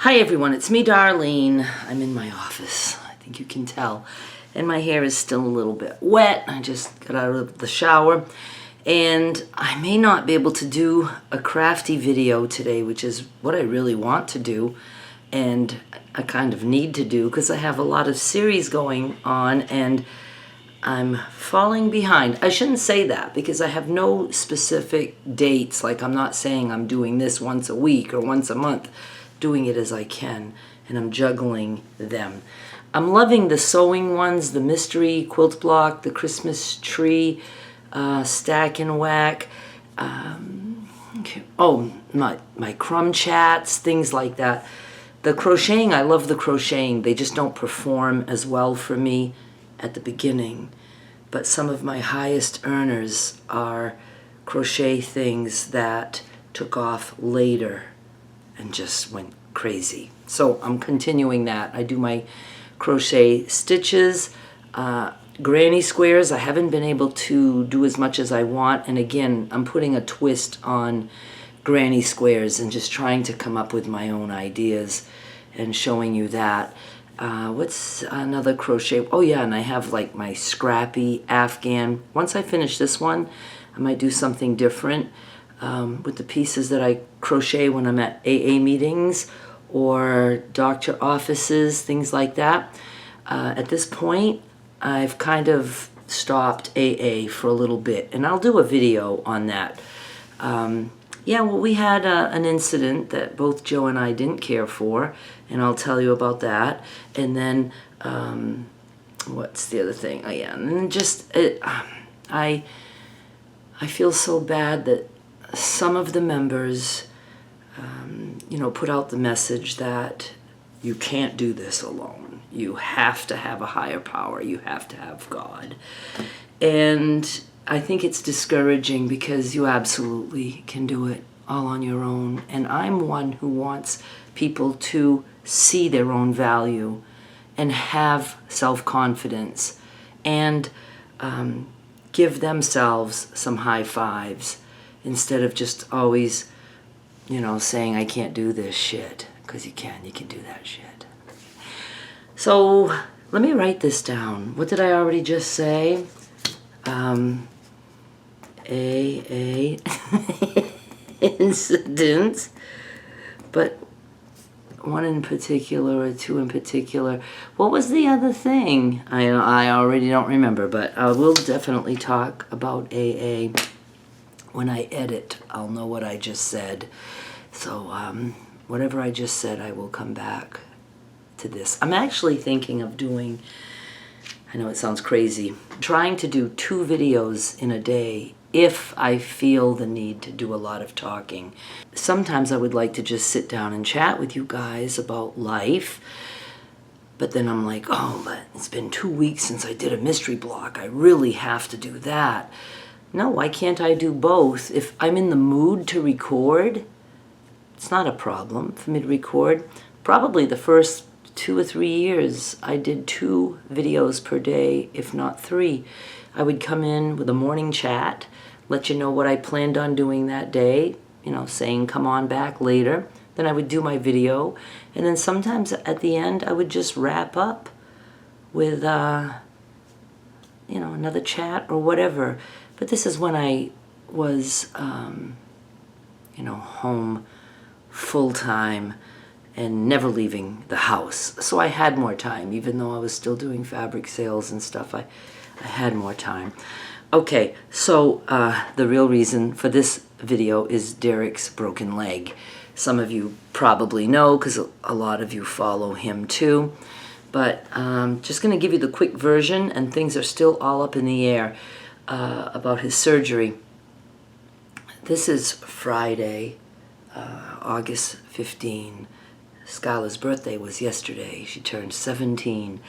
Hi everyone, it's me, Darlene. I'm in my office, I think you can tell. And my hair is still a little bit wet. I just got out of the shower. And I may not be able to do a crafty video today, which is what I really want to do. And I kind of need to do because I have a lot of series going on and I'm falling behind. I shouldn't say that because I have no specific dates. Like I'm not saying I'm doing this once a week or once a month. Doing it as I can, and I'm juggling them. I'm loving the sewing ones, the mystery quilt block, the Christmas tree, stack and whack. Oh, my crumb chats, things like that. The crocheting, I love the crocheting. They just don't perform as well for me at the beginning. But some of my highest earners are crochet things that took off later and just went crazy. So I'm continuing that. I do my crochet stitches, granny squares. I haven't been able to do as much as I want. And again, I'm putting a twist on granny squares and just trying to come up with my own ideas and showing you that. What's another crochet? Oh yeah, and I have like my scrappy Afghan. Once I finish this one, I might do something different. With the pieces that I crochet when I'm at AA meetings or doctor offices, things like that. At this point, I've kind of stopped AA for a little bit, and I'll do a video on that. Yeah, well, we had an incident that both Joe and I didn't care for, and I'll tell you about that. And then, what's the other thing? Oh, yeah, and then just, I feel so bad that some of the members, put out the message that you can't do this alone. You have to have a higher power. You have to have God. And I think it's discouraging because you absolutely can do it all on your own. And I'm one who wants people to see their own value and have self-confidence and give themselves some high fives. Instead of just always, saying I can't do this shit. Because you can do that shit. So, let me write this down. What did I already just say? A incidents. But one in particular or two in particular. What was the other thing? I already don't remember, but I will definitely talk about AA. When I edit, I'll know what I just said. So whatever I just said, I will come back to this. I'm actually thinking of doing, I know it sounds crazy, trying to do 2 videos in a day if I feel the need to do a lot of talking. Sometimes I would like to just sit down and chat with you guys about life. But then I'm like, oh, but it's been 2 weeks since I did a mystery block. I really have to do that. No, why can't I do both? If I'm in the mood to record, it's not a problem for me to record. Probably the first 2 or 3 years, I did 2 videos per day, if not 3. I would come in with a morning chat, let you know what I planned on doing that day, saying come on back later. Then I would do my video, and then sometimes at the end, I would just wrap up with, another chat or whatever. But this is when I was, home full-time and never leaving the house. So I had more time, even though I was still doing fabric sales and stuff. I had more time. Okay, so the real reason for this video is Derrick's broken leg. Some of you probably know because a lot of you follow him too. But just going to give you the quick version, and things are still all up in the air. About his surgery. This is Friday, August 15. Skylar's birthday was yesterday. She turned 17,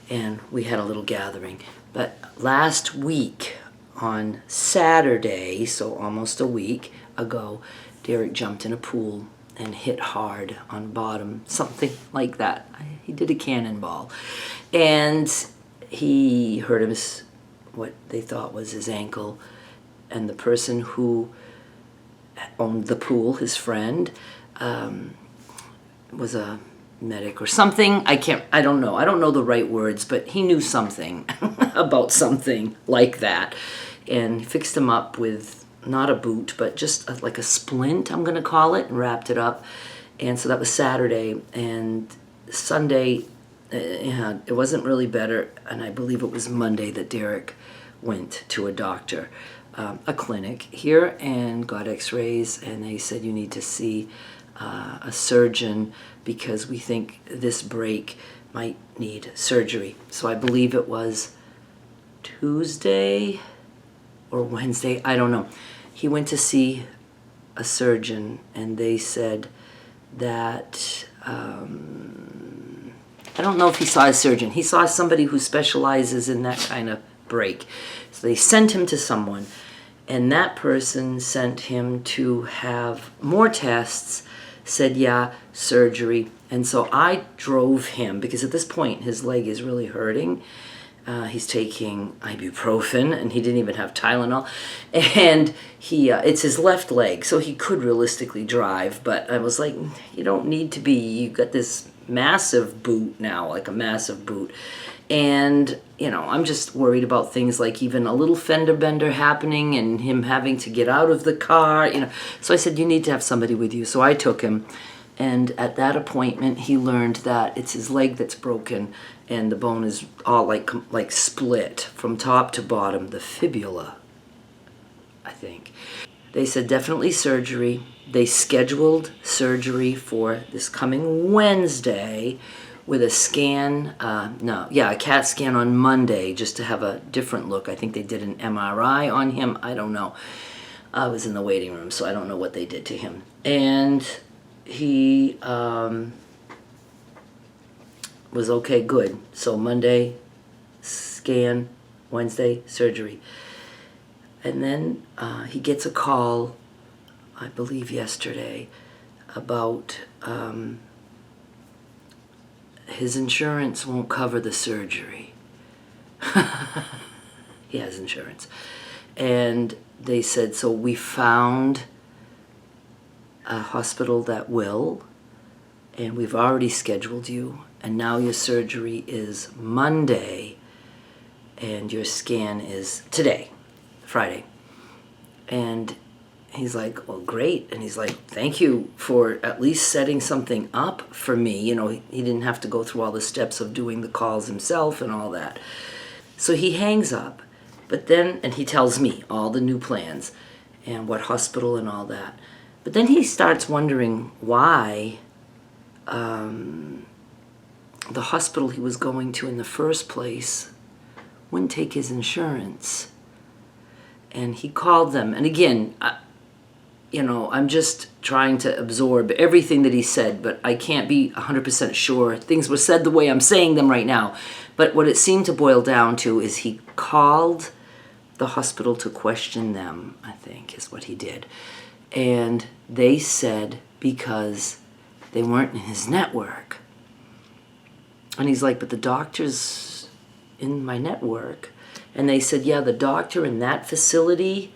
and we had a little gathering. But last week, on Saturday, so almost a week ago, Derrick jumped in a pool and hit hard on bottom, something like that. He did a cannonball, and he hurt his what they thought was his ankle, and the person who owned the pool, his friend, was a medic or something. I don't know. I don't know the right words, but he knew something about something like that. And fixed him up with not a boot, but just like a splint, I'm going to call it, and wrapped it up. And so that was Saturday. And Sunday, it wasn't really better. And I believe it was Monday that Derrick went to a doctor, a clinic here, and got x-rays. And they said, you need to see a surgeon because we think this break might need surgery. So I believe it was Tuesday or Wednesday, I don't know. He went to see a surgeon, and they said that, I don't know if he saw a surgeon. He saw somebody who specializes in that kind of break. So they sent him to someone, and that person sent him to have more tests, said, yeah, surgery. And so I drove him, because at this point his leg is really hurting. He's taking ibuprofen, and he didn't even have Tylenol. And it's his left leg, so he could realistically drive. But I was like, you don't need to be. You've got this massive boot now, like a massive boot. And, I'm just worried about things like even a little fender bender happening and him having to get out of the car, So I said, you need to have somebody with you. So I took him. And at that appointment, he learned that it's his leg that's broken, and the bone is all like split from top to bottom, the fibula, I think. They said definitely surgery. They scheduled surgery for this coming Wednesday with a scan, a CAT scan on Monday just to have a different look. I think they did an MRI on him. I don't know. I was in the waiting room, so I don't know what they did to him. And he was okay, good. So Monday, scan, Wednesday, surgery. And then he gets a call, I believe yesterday, about his insurance won't cover the surgery. He has insurance. And they said, so we found a hospital that will, and we've already scheduled you, and now your surgery is Monday, and your scan is today, Friday. And he's like, well, great. And he's like, thank you for at least setting something up for me. He didn't have to go through all the steps of doing the calls himself and all that. So he hangs up, but then, and he tells me all the new plans and what hospital and all that. But then he starts wondering why the hospital he was going to in the first place wouldn't take his insurance. And he called them. And again, I'm just trying to absorb everything that he said, but I can't be 100% sure. Things were said the way I'm saying them right now. But what it seemed to boil down to is he called the hospital to question them, I think, is what he did. And they said because they weren't in his network. And he's like, but the doctor's in my network. And they said, yeah, the doctor in that facility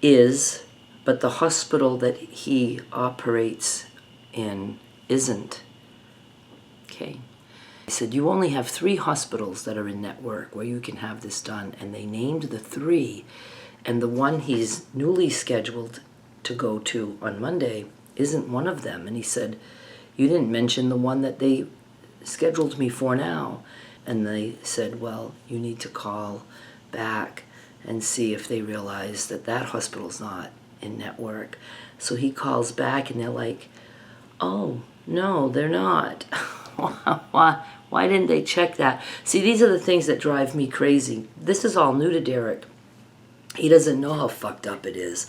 is, but the hospital that he operates in isn't. Okay. They said, you only have 3 hospitals that are in network where you can have this done. And they named the 3. And the one he's newly scheduled to go to on Monday isn't one of them. And he said, you didn't mention the one that they scheduled me for now. And they said, well, you need to call back and see if they realize that that hospital's not in network. So he calls back, and they're like, oh, no, they're not. Why didn't they check that? See, these are the things that drive me crazy. This is all new to Derrick. He doesn't know how fucked up it is.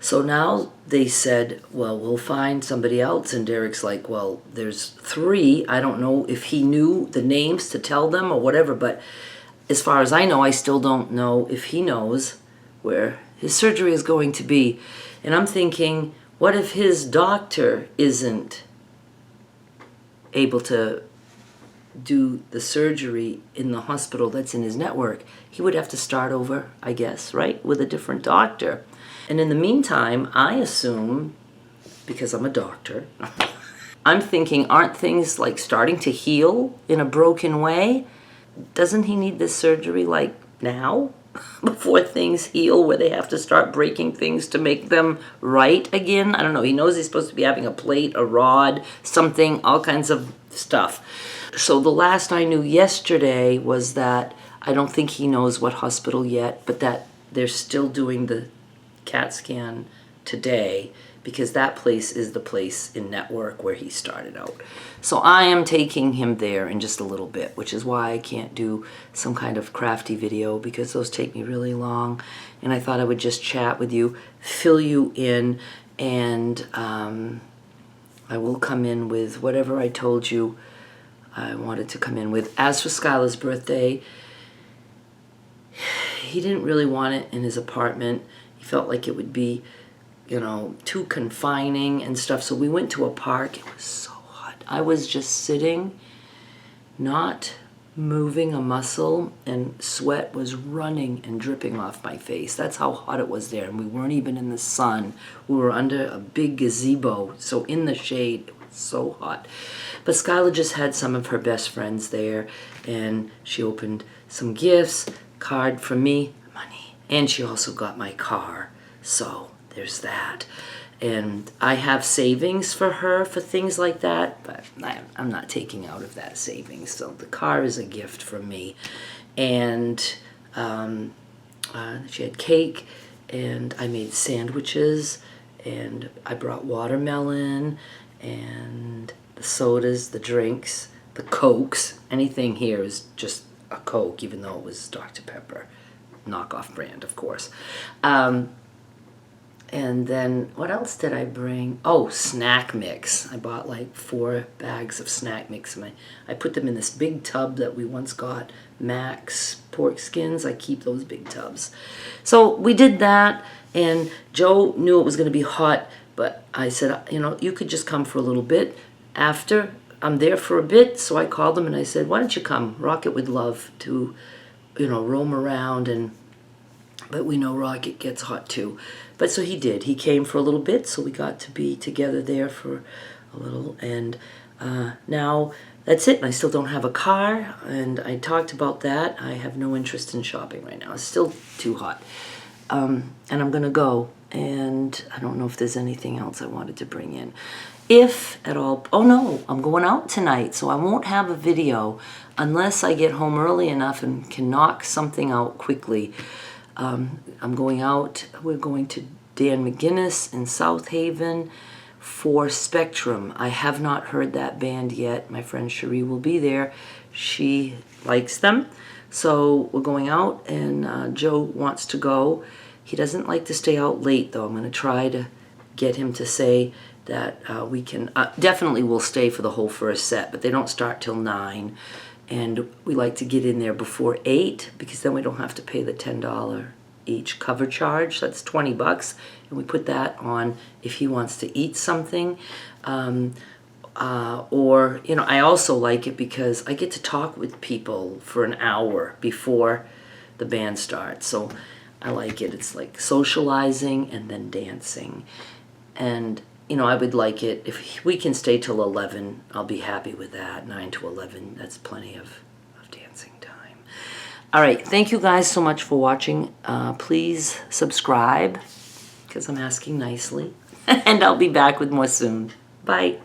So now they said, well, we'll find somebody else. And Derrick's like, well, there's 3. I don't know if he knew the names to tell them or whatever, but as far as I know, I still don't know if he knows where his surgery is going to be. And I'm thinking, what if his doctor isn't able to do the surgery in the hospital that's in his network? He would have to start over, I guess, right, with a different doctor. And in the meantime, I assume, because I'm a doctor, I'm thinking, aren't things like starting to heal in a broken way? Doesn't he need this surgery like now? Before things heal, where they have to start breaking things to make them right again? I don't know. He knows he's supposed to be having a plate, a rod, something, all kinds of stuff. So the last I knew yesterday was that I don't think he knows what hospital yet, but that they're still doing the CAT scan today, because that place is the place in network where he started out. So I am taking him there in just a little bit, which is why I can't do some kind of crafty video, because those take me really long. And I thought I would just chat with you, fill you in, and I will come in with whatever I told you I wanted to come in with. As for Skylar's birthday, he didn't really want it in his apartment. He felt like it would be, you know, too confining and stuff. So we went to a park. It was so hot. I was just sitting, not moving a muscle, and sweat was running and dripping off my face. That's how hot it was there. And we weren't even in the sun. We were under a big gazebo, so in the shade. It was so hot. But Skylar just had some of her best friends there, and she opened some gifts, card from me, money, and she also got my car. So there's that. And I have savings for her for things like that, but I'm not taking out of that savings. So the car is a gift from me. And she had cake, and I made sandwiches, and I brought watermelon, and the sodas, the drinks, the Cokes. Anything here is just a Coke, even though it was Dr. Pepper. Knockoff brand, of course. And then, what else did I bring? Oh, snack mix. I bought like 4 bags of snack mix. And I put them in this big tub that we once got, Max pork skins. I keep those big tubs. So we did that, and Joe knew it was going to be hot, but I said, you know, you could just come for a little bit. After, I'm there for a bit, so I called him and I said, why don't you come? Rocket would love to, you know, roam around, but we know Rocket gets hot too. But so he did. He came for a little bit, so we got to be together there for a little. And now that's it. And I still don't have a car, and I talked about that. I have no interest in shopping right now. It's still too hot. And I'm going to go, and I don't know if there's anything else I wanted to bring in. If at all, oh no, I'm going out tonight, so I won't have a video unless I get home early enough and can knock something out quickly. I'm going out, we're going to Dan McGuinness in South Haven for Spectrum. I have not heard that band yet. My friend Cherie will be there. She likes them. So we're going out, and Joe wants to go. He doesn't like to stay out late, though. I'm going to try to get him to say that we can, definitely we'll stay for the whole first set, but they don't start till 9. And we like to get in there before 8, because then we don't have to pay the $10 each cover charge. That's $20, and we put that on if he wants to eat something. Or, you know, I also like it because I get to talk with people for an hour before the band starts. So I like it. It's like socializing and then dancing. And, you know, I would like it if we can stay till 11. I'll be happy with that. 9 to 11, that's plenty of dancing time. All right, thank you guys so much for watching. Please subscribe, because I'm asking nicely. And I'll be back with more soon. Bye.